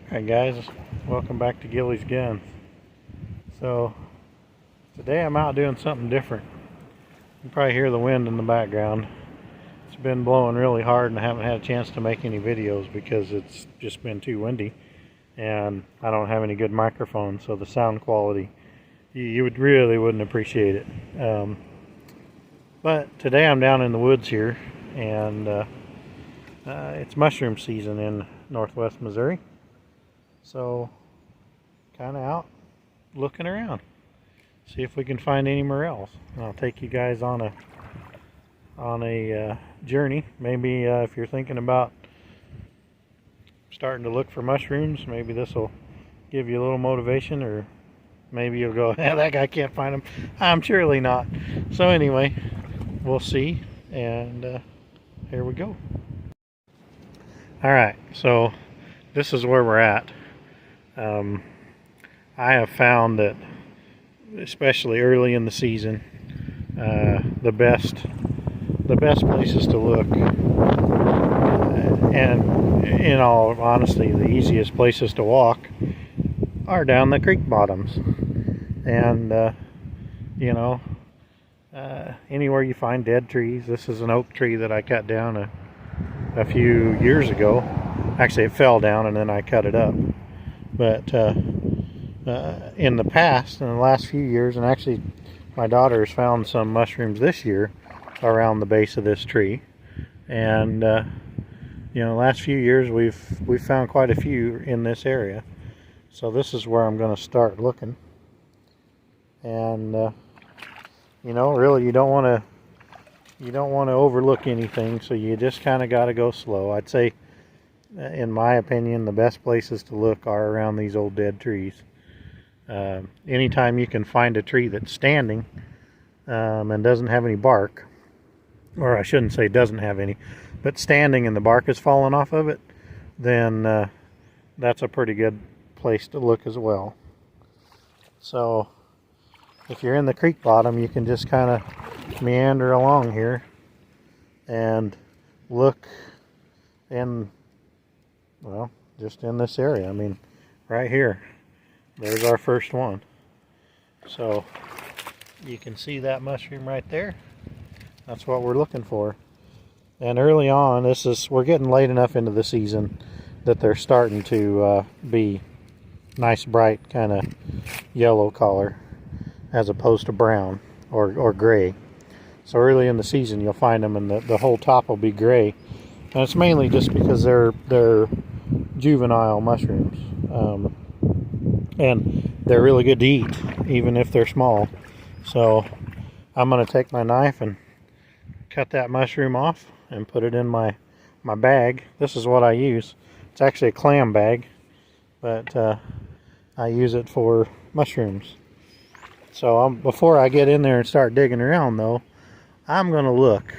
Alright guys, welcome back to Gilly's Gun. So today I'm out doing something different. You can probably hear the wind in the background. It's been blowing really hard and I haven't had a chance to make any videos because it's just been too windy and I don't have any good microphones, so the sound quality you wouldn't appreciate it. But today I'm down in the woods here and it's mushroom season in northwest Missouri. So, kind of out looking around, see if we can find any morels. And I'll take you guys on a journey. Maybe if you're thinking about starting to look for mushrooms, maybe this will give you a little motivation, or maybe you'll go, "Yeah, that guy can't find them." I'm surely not. So anyway, we'll see, and here we go. All right, so this is where we're at. I have found that, especially early in the season, the best places to look, and in all honesty, the easiest places to walk are down the creek bottoms. And anywhere you find dead trees. This is an oak tree that I cut down a few years ago. Actually, it fell down and then I cut it up. But in the past, in the last few years, and actually my daughter has found some mushrooms this year around the base of this tree. And last few years we've found quite a few in this area. So this is where I'm going to start looking. And really you don't want to overlook anything, so you just kind of got to go slow. I'd say, in my opinion, the best places to look are around these old dead trees. Anytime you can find a tree that's standing and doesn't have any bark, or I shouldn't say doesn't have any, but standing and the bark is falling off of it, then that's a pretty good place to look as well. So if you're in the creek bottom, you can just kind of meander along here and look in, well, just in this area. I mean, right here, there's our first one. So you can see that mushroom right there. That's what we're looking for. And early on, we're getting late enough into the season that they're starting to be nice, bright kind of yellow color, as opposed to brown or gray. So early in the season you'll find them and the whole top will be gray. And it's mainly just because they're juvenile mushrooms. And they're really good to eat, even if they're small. So I'm going to take my knife and cut that mushroom off and put it in my bag. This is what I use. It's actually a clam bag, but I use it for mushrooms. So before I get in there and start digging around, though, I'm going to look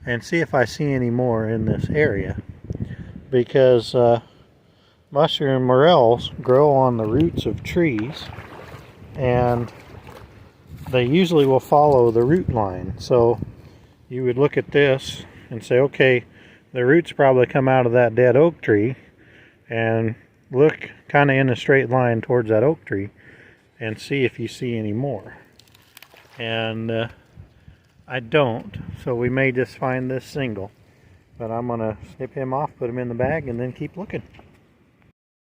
and see if I see any more in this area, because morels grow on the roots of trees, and they usually will follow the root line. So you would look at this and say, okay, the roots probably come out of that dead oak tree, and look kind of in a straight line towards that oak tree and see if you see any more. And I don't, so we may just find this single, but I'm gonna snip him off, put him in the bag, and then keep looking.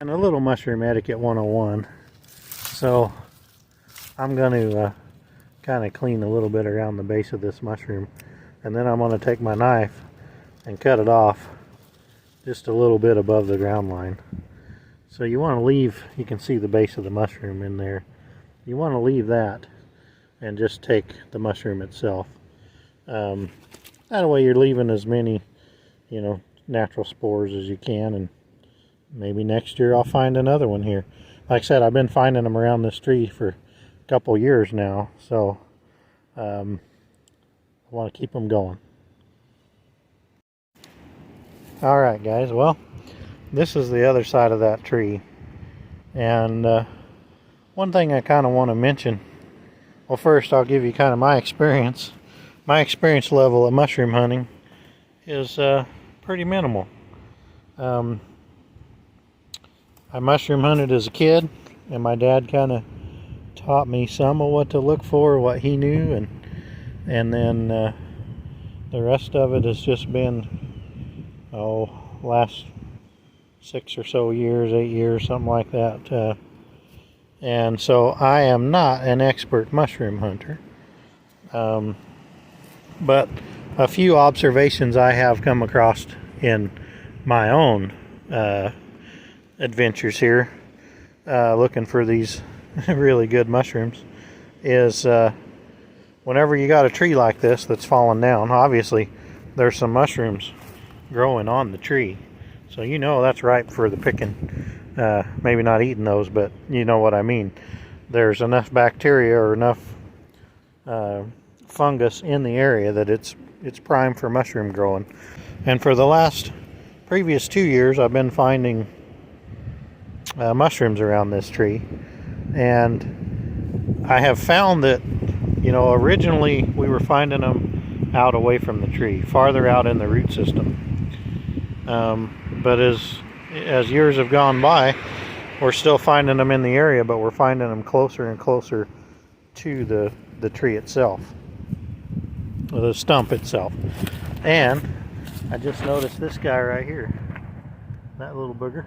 And a little mushroom etiquette 101. So I'm going to kind of clean a little bit around the base of this mushroom, and then I'm going to take my knife and cut it off just a little bit above the ground line. So you want to leave, you can see the base of the mushroom in there. You want to leave that and just take the mushroom itself. That way you're leaving as many, natural spores as you can, and maybe next year I'll find another one here. Like I said, I've been finding them around this tree for a couple years now, so I want to keep them going. Alright guys, well, this is the other side of that tree, and one thing I kind of want to mention, well, first I'll give you kind of my experience. My experience level of mushroom hunting is pretty minimal. I mushroom hunted as a kid, and my dad kind of taught me some of what to look for, what he knew, and then the rest of it has just been, last 6 or so years, 8 years, something like that. And so I am not an expert mushroom hunter. But a few observations I have come across in my own adventures here, looking for these really good mushrooms, is whenever you got a tree like this that's fallen down, obviously there's some mushrooms growing on the tree, so you know that's ripe for the picking. Maybe not eating those, but you know what I mean. There's enough bacteria or enough fungus in the area that it's prime for mushroom growing. And for the previous 2 years, I've been finding mushrooms around this tree, and I have found that, originally we were finding them out away from the tree, farther out in the root system. But as years have gone by, we're still finding them in the area, but we're finding them closer and closer to the tree itself, or the stump itself. And I just noticed this guy right here, that little booger,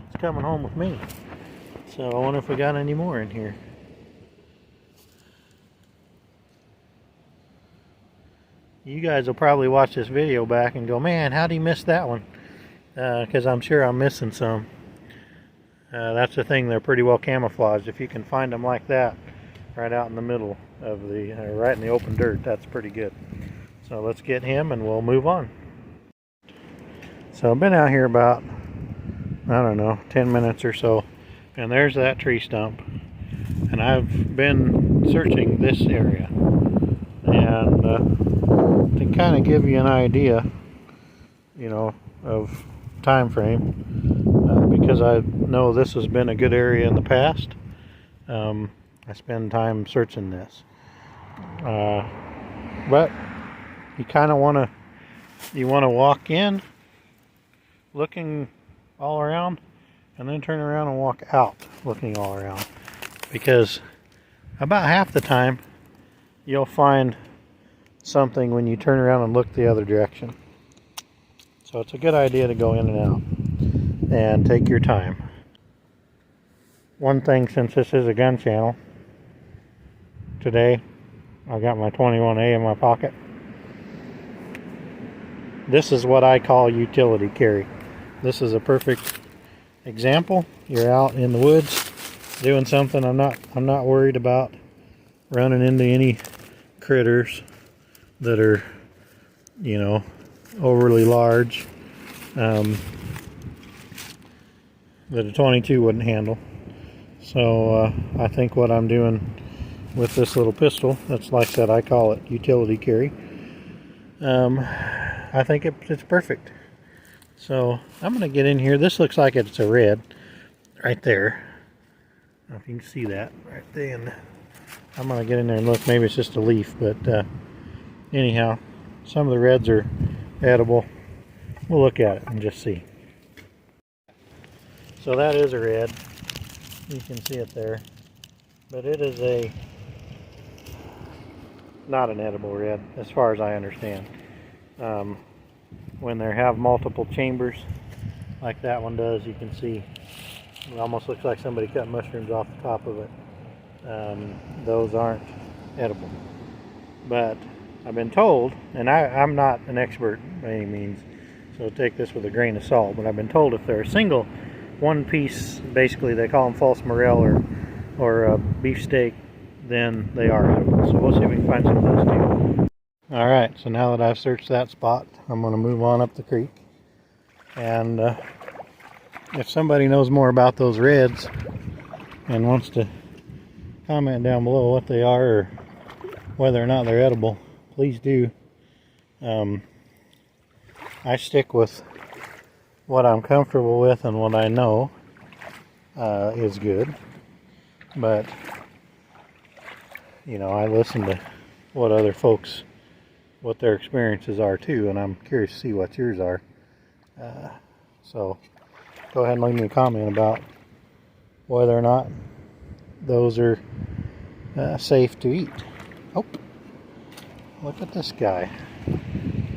it's coming home with me. So I wonder if we got any more in here. You guys will probably watch this video back and go, man, how'd he miss that one? Because I'm sure I'm missing some. That's the thing, they're pretty well camouflaged. If you can find them like that right out in the middle of right in the open dirt, that's pretty good. So let's get him and we'll move on. So I've been out here about, I don't know, 10 minutes or so, and there's that tree stump, and I've been searching this area, and to kind of give you an idea, of time frame, because I know this has been a good area in the past. I spend time searching this, but you kind of want to walk in looking all around, and then turn around and walk out looking all around, because about half the time you'll find something when you turn around and look the other direction. So it's a good idea to go in and out and take your time. One thing, since this is a gun channel, today I got my 21A in my pocket. This is what I call utility carry. This is a perfect example. You're out in the woods doing something. I'm not worried about running into any critters that are, overly large, that a 22 wouldn't handle. So I think what I'm doing with this little pistol, that's, like I said, I call it utility carry, I think it's perfect. So I'm going to get in here. This looks like it's a red right there. I don't know if you can see that right there. And I'm going to get in there and look. Maybe it's just a leaf, but anyhow, some of the reds are edible. We'll look at it and just see. So that is a red. You can see it there. But it is not an edible red, as far as I understand. When they have multiple chambers, like that one does, you can see it almost looks like somebody cut mushrooms off the top of it. Those aren't edible. But I've been told, and I'm not an expert by any means, so take this with a grain of salt, but I've been told if they're a single one piece, basically they call them false morel or beefsteak, then they are edible. So we'll see if we can find some of those too. Alright, so now that I've searched that spot, I'm going to move on up the creek. And if somebody knows more about those reds and wants to comment down below what they are or whether or not they're edible, please do. I stick with what I'm comfortable with and what I know is good. But, I listen to what other folks, what their experiences are too, and I'm curious to see what yours are. So go ahead and leave me a comment about whether or not those are safe to eat. Oh, look at this guy.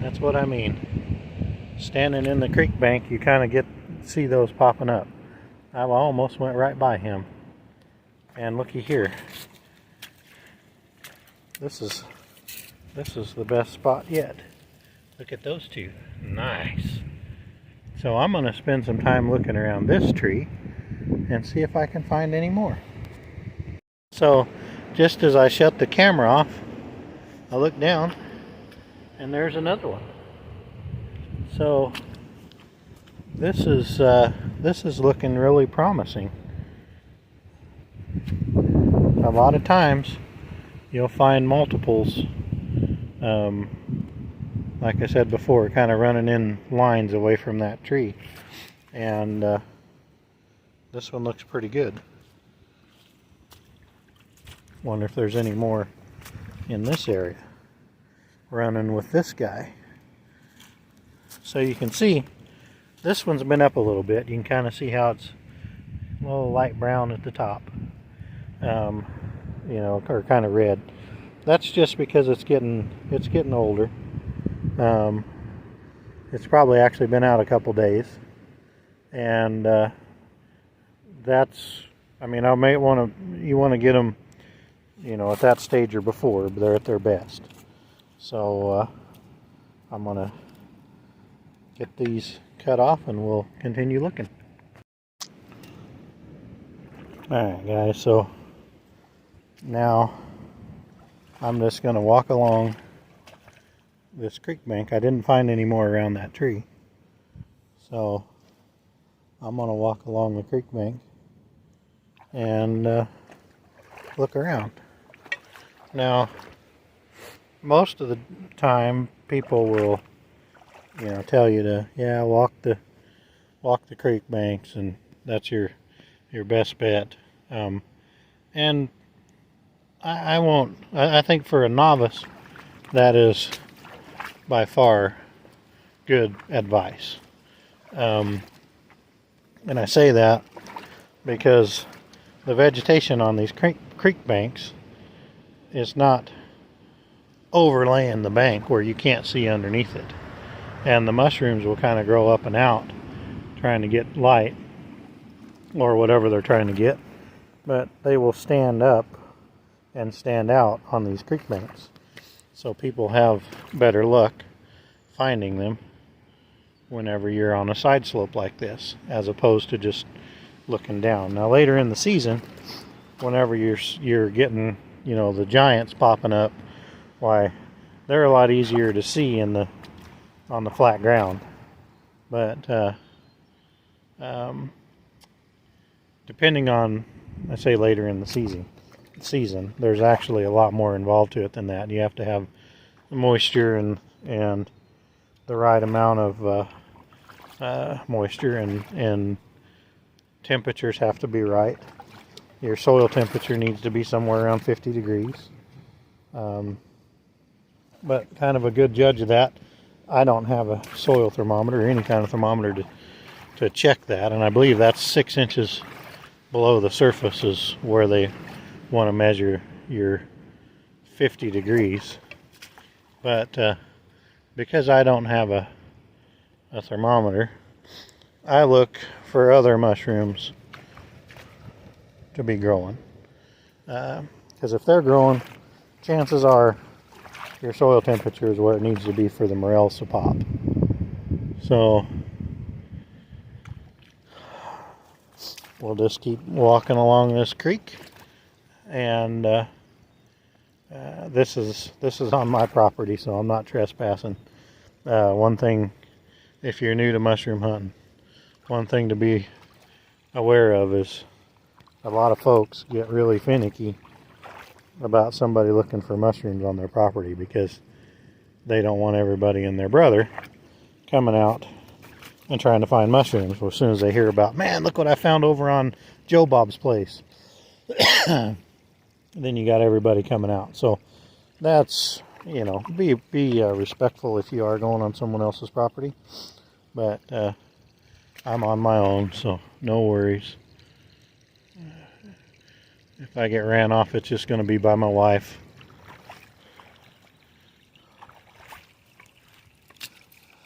That's what I mean. Standing in the creek bank, you kind of see those popping up. I almost went right by him. And looky here. This is the best spot yet. Look at those two. Nice. So I'm going to spend some time looking around this tree and see if I can find any more. So just as I shut the camera off, I look down and there's another one. So this is looking really promising. A lot of times you'll find multiples, like I said before, kind of running in lines away from that tree. And this one looks pretty good. Wonder if there's any more in this area running with this guy. So you can see this one's been up a little bit. You can kind of see how it's a little light brown at the top, you know, or kind of red. That's just because it's getting older. It's probably actually been out a couple days, and that's, I mean, you want to get them, you know, at that stage or before they're at their best. So I'm gonna get these cut off and we'll continue looking. Alright guys, so now I'm just gonna walk along this creek bank. I didn't find any more around that tree, so I'm gonna walk along the creek bank and look around. Now most of the time people will, you know, tell you to, yeah, walk the creek banks, and that's your best bet. And I won't. I think for a novice, that is by far good advice. And I say that because the vegetation on these creek banks is not overlaying the bank where you can't see underneath it. And the mushrooms will kind of grow up and out trying to get light or whatever they're trying to get, but they will stand up and stand out on these creek banks. So people have better luck finding them whenever you're on a side slope like this, as opposed to just looking down. Now later in the season, whenever you're getting, you know, the giants popping up, why, they're a lot easier to see on the flat ground. But depending on, I say later in the season, there's actually a lot more involved to it than that. You have to have moisture and the right amount of moisture, and temperatures have to be right. Your soil temperature needs to be somewhere around 50 degrees. But kind of a good judge of that, I don't have a soil thermometer or any kind of thermometer to check that, and I believe that's 6 inches below the surface is where they want to measure your 50 degrees. But because I don't have a thermometer, I look for other mushrooms to be growing, because if they're growing, chances are your soil temperature is where it needs to be for the morels to pop. So we'll just keep walking along this creek, and this is on my property, so I'm not trespassing. One thing, if you're new to mushroom hunting, one thing to be aware of is a lot of folks get really finicky about somebody looking for mushrooms on their property, because they don't want everybody and their brother coming out and trying to find mushrooms. Well, as soon as they hear about, man, look what I found over on Joe Bob's place, then you got everybody coming out. So that's, you know, be respectful if you are going on someone else's property. But I'm on my own, so no worries. If I get ran off, it's just going to be by my wife.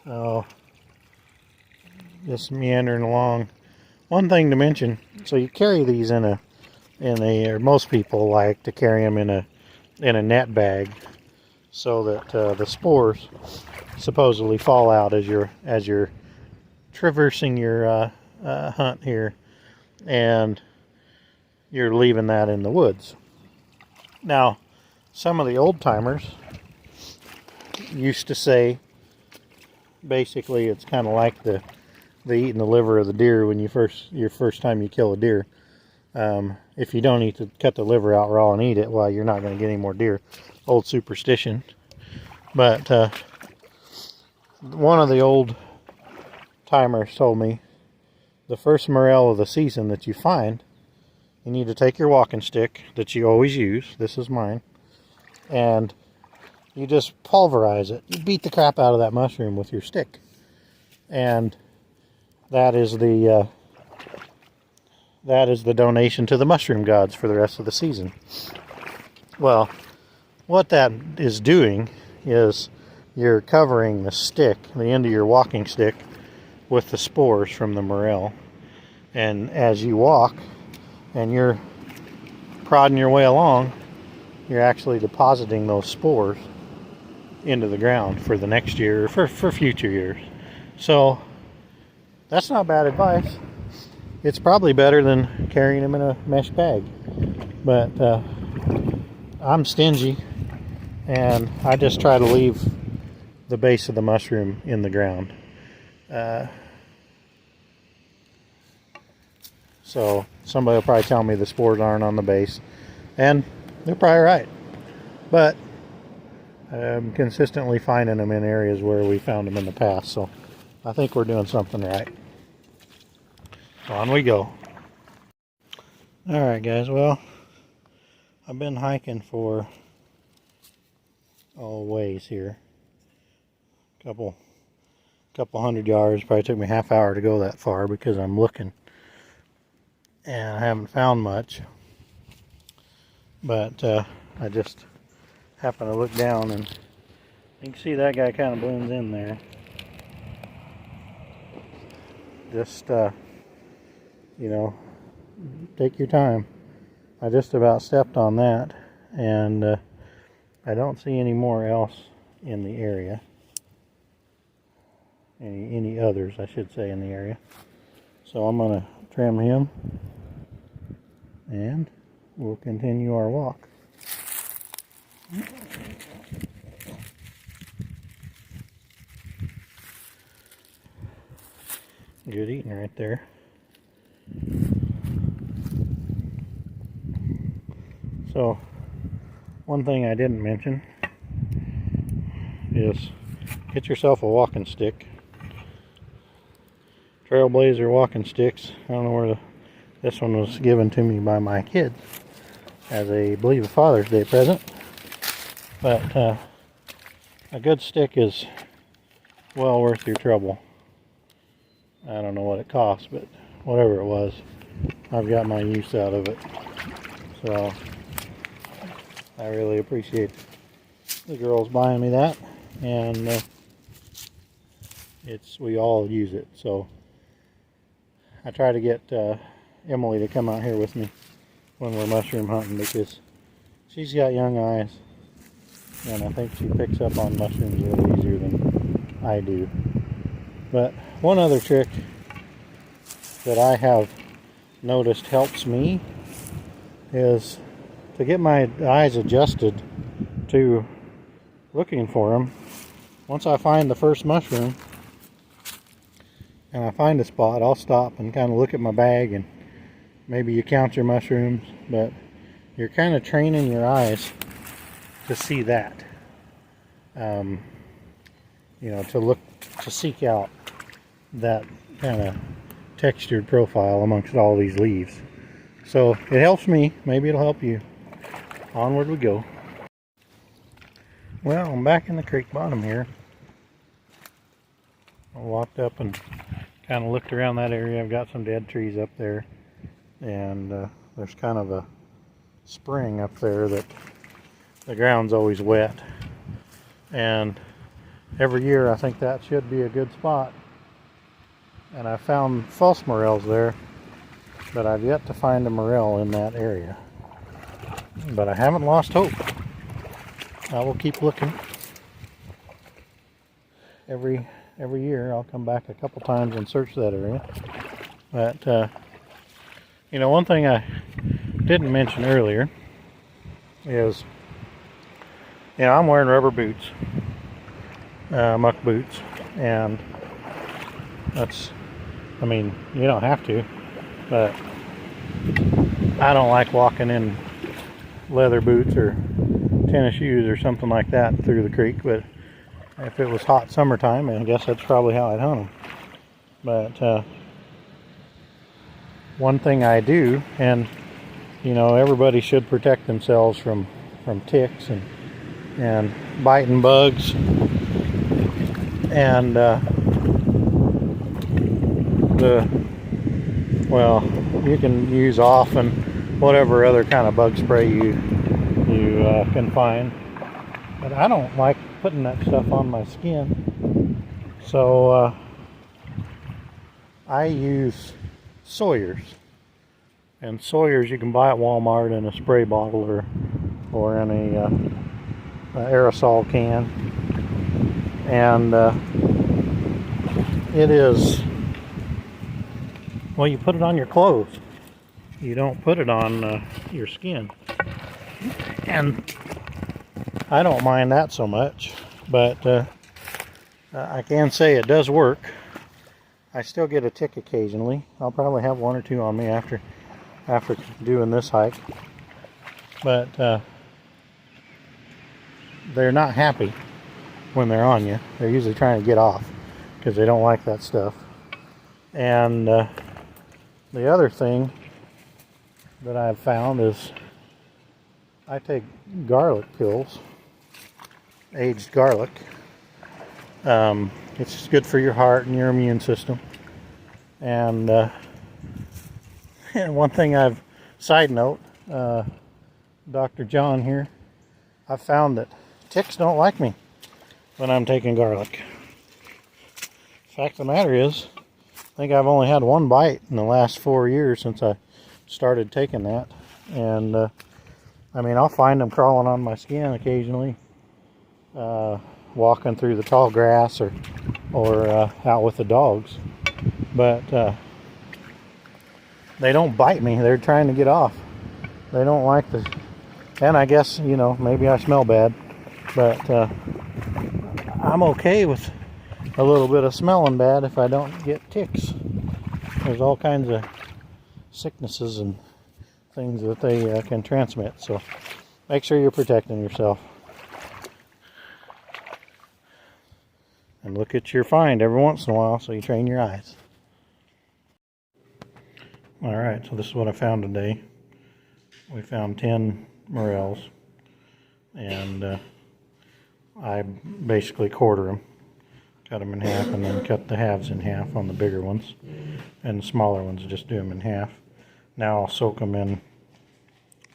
So, just meandering along. One thing to mention, so you carry these or most people like to carry them in a net bag, so that the spores supposedly fall out as you're traversing your hunt here, and you're leaving that in the woods. Now, some of the old timers used to say, basically, it's kind of like the eating the liver of the deer when your first time you kill a deer. If you don't eat cut the liver out raw and eat it, well, you're not going to get any more deer. Old superstition. But one of the old timers told me, the first morel of the season that you find, you need to take your walking stick that you always use, this is mine, and you just pulverize it. You beat the crap out of that mushroom with your stick. And that is the donation to the mushroom gods for the rest of the season. Well, what that is doing is you're covering the stick, the end of your walking stick, with the spores from the morel. And as you walk and you're prodding your way along, you're actually depositing those spores into the ground for the next year, for future years. So that's not bad advice. It's probably better than carrying them in a mesh bag. But I'm stingy, and I just try to leave the base of the mushroom in the ground. So somebody will probably tell me the spores aren't on the base, and they're probably right. But I'm consistently finding them in areas where we found them in the past, so I think we're doing something right. On we go. Alright guys, well, I've been hiking for ways here. Couple 100 yards. Probably took me half hour to go that far because I'm looking. And I haven't found much. But I just happened to look down, and you can see that guy kind of blends in there. Just you know, take your time. I just about stepped on that, and I don't see any more else in the area. Any others, I should say, in the area. So I'm going to trim him, and we'll continue our walk. Good eating right there. So, one thing I didn't mention is get yourself a walking stick. Trailblazer walking sticks. I don't know where this one was given to me by my kids as I believe a Father's Day present. But a good stick is well worth your trouble. I don't know what it costs, but whatever it was, I've got my use out of it. So I really appreciate the girls buying me that, and we all use it. So I try to get Emily to come out here with me when we're mushroom hunting, because she's got young eyes, and I think she picks up on mushrooms a little easier than I do. But one other trick that I have noticed helps me is to get my eyes adjusted to looking for them. Once I find the first mushroom and I find a spot, I'll stop and kind of look at my bag, and maybe you count your mushrooms, but you're kind of training your eyes to see that. You know, to seek out that kind of textured profile amongst all these leaves. So it helps me, maybe it'll help you. Onward we go. Well, I'm back in the creek bottom here. I walked up and kind of looked around that area. I've got some dead trees up there, and there's kind of spring up there that the ground's always wet. And every year I think that should be a good spot. And I found false morels there, but I've yet to find a morel in that area. But I haven't lost hope. I will keep looking. Every year I'll come back a couple times and search that area. But you know, one thing I didn't mention earlier is, you know, I'm wearing rubber boots, muck boots, and that's, I mean, you don't have to, but I don't like walking in leather boots or tennis shoes or something like that through the creek. But if it was hot summertime, I guess that's probably how I'd hunt them. But one thing I do, and you know, everybody should protect themselves from ticks and biting bugs, and well, you can use off and whatever other kind of bug spray you can find. But I don't like putting that stuff on my skin, so I use Sawyer's. And Sawyer's you can buy at Walmart in a spray bottle or in a aerosol can. And it is, well, you put it on your clothes. You don't put it on your skin. And I don't mind that so much, but I can say it does work. I still get a tick occasionally. I'll probably have one or two on me after doing this hike. But they're not happy when they're on you. They're usually trying to get off because they don't like that stuff. And the other thing that I've found is I take garlic pills, aged garlic. It's good for your heart and your immune system. And one thing side note, Dr. John here, I've found that ticks don't like me when I'm taking garlic. Fact of the matter is, I think I've only had one bite in the last 4 years since I started taking that. And I mean, I'll find them crawling on my skin occasionally, walking through the tall grass or out with the dogs. But they don't bite me. They're trying to get off. They don't like and I guess, you know, maybe I smell bad, but I'm okay with a little bit of smelling bad if I don't get ticks. There's all kinds of sicknesses and things that they can transmit, so make sure you're protecting yourself. And look at your find every once in a while so you train your eyes. Alright, so this is what I found today. We found 10 morels, and I basically quarter them. Cut them in half and then cut the halves in half on the bigger ones, and the smaller ones just do them in half. Now I'll soak them in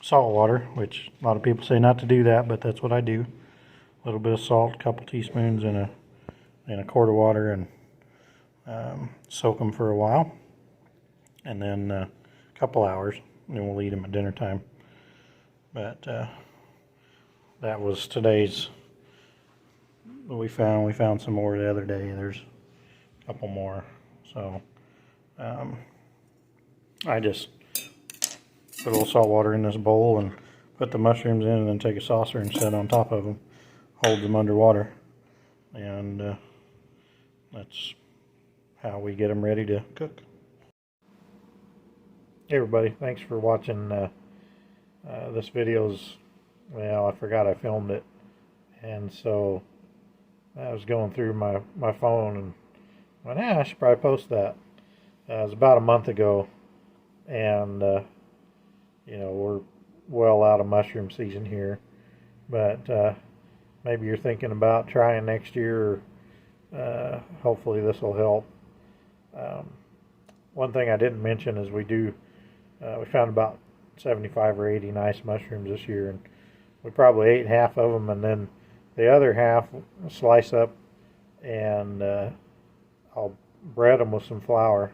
salt water, which a lot of people say not to do that, but that's what I do. A little bit of salt, a couple teaspoons in a quart of water, and soak them for a while, and then a couple hours, and then we'll eat them at dinner time. But that was today's. We found some more the other day. There's a couple more, so I just put a little salt water in this bowl and put the mushrooms in, and then take a saucer and set on top of them, hold them underwater, and that's how we get them ready to cook. Hey everybody, thanks for watching. This video's, well, I forgot I filmed it, and so I was going through my phone and went, I should probably post that. It was about a month ago, and you know, we're well out of mushroom season here, but maybe you're thinking about trying next year, or hopefully this will help. One thing I didn't mention is we found about 75 or 80 nice mushrooms this year, and we probably ate half of them, and then the other half slice up, and I'll bread them with some flour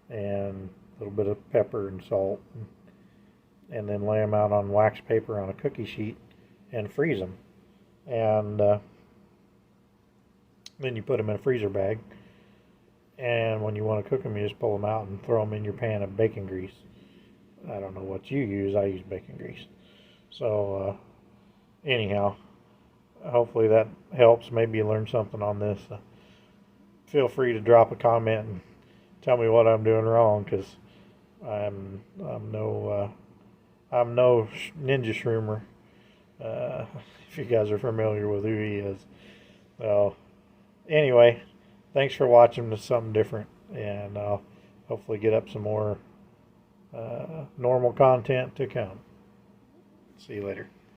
and a little bit of pepper and salt, and then lay them out on wax paper on a cookie sheet and freeze them. And then you put them in a freezer bag, and when you want to cook them, you just pull them out and throw them in your pan of bacon grease. I don't know what you use. I use bacon grease. So anyhow, hopefully that helps. Maybe you learned something on this. Feel free to drop a comment and tell me what I'm doing wrong, because I'm no ninja shroomer. If you guys are familiar with who he is. So anyway, thanks for watching. This something different, and I'll hopefully get up some more normal content to come. See you later.